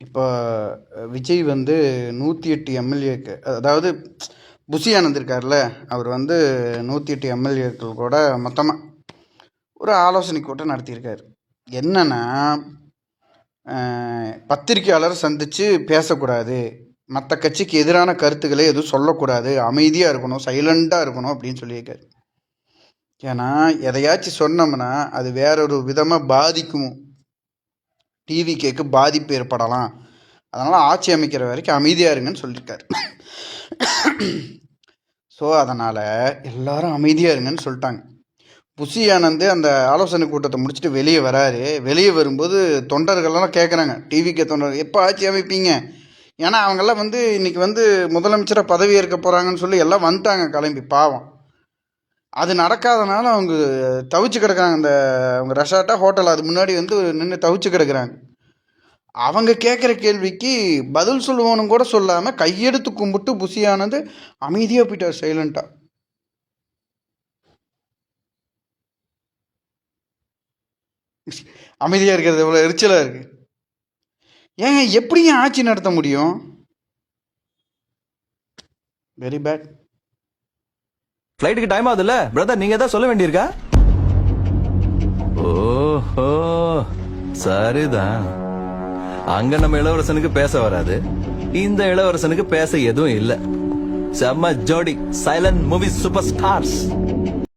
இப்போ விஜய் வந்து 108 எம்எல்ஏக்கு, அதாவது புஷி ஆனந்த் இருக்கார்ல, அவர் வந்து 108 எம்எல்ஏக்கள் கூட மொத்தமாக ஒரு ஆலோசனை கூட்டம் நடத்தியிருக்காரு. என்னன்னா, பத்திரிக்கையாளர் சந்தித்து பேசக்கூடாது, மற்ற கட்சிக்கு எதிரான கருத்துக்களை எதுவும் சொல்லக்கூடாது, அமைதியாக இருக்கணும், சைலண்டாக இருக்கணும் அப்படின்னு சொல்லியிருக்காரு. ஏன்னா எதையாச்சும் சொன்னோம்னா அது வேறொரு விதமாக பாதிக்கும், டிவிகேக்கு பாதிப்பு ஏற்படலாம். அதனால் ஆட்சி அமைக்கிற வரைக்கும் அமைதியாக இருங்கன்னு சொல்லியிருக்காரு. ஸோ அதனால் எல்லாரும் அமைதியாக இருங்கன்னு சொல்லிட்டாங்க. புஷி ஆனந்த் அந்த ஆலோசனை கூட்டத்தை முடிச்சுட்டு வெளியே வராரு. வெளியே வரும்போது தொண்டர்கள்லாம் கேட்குறாங்க, டிவிகே தொண்டர்கள் எப்போ ஆட்சி அமைப்பீங்க? ஏன்னா அவங்கெல்லாம் வந்து இன்றைக்கி வந்து முதலமைச்சராக பதவி ஏற்க போகிறாங்கன்னு சொல்லி எல்லாம் வந்துட்டாங்க கிளம்பி, பாவம். அது நடக்காதனால அவங்க தவிச்சு கிடக்குறாங்க. அந்த அவங்க ரெசார்ட்டா ஹோட்டல் அது முன்னாடி வந்து நின்று தவிச்சு கிடக்குறாங்க. அவங்க கேட்குற கேள்விக்கு பதில் சொல்லுவோன்னு கூட சொல்லாமல் கையெடுத்து கும்பிட்டு புஷி ஆனந்த் அமைதியாக போயிட்டார், சைலண்டா. அமைதியாக இருக்கிறது எவ்வளோ எரிச்சலாக இருக்கு. ஏங்க எப்படிங்க ஆட்சி நடத்த முடியும்? Very bad. ஃப்ளைட்டுக்கு டைம் ஆகுதுல்ல பிரதர், நீங்க ஏதாவது சொல்ல வேண்டியிருக்கா? ஓஹோ சரிதான். அங்க நம்ம இளவரசனுக்கு பேச வராது, இந்த இளவரசனுக்கு பேச எதுவும் இல்ல. செம்ம ஜோடி, சைலண்ட் மூவி சூப்பர் ஸ்டார்ஸ்.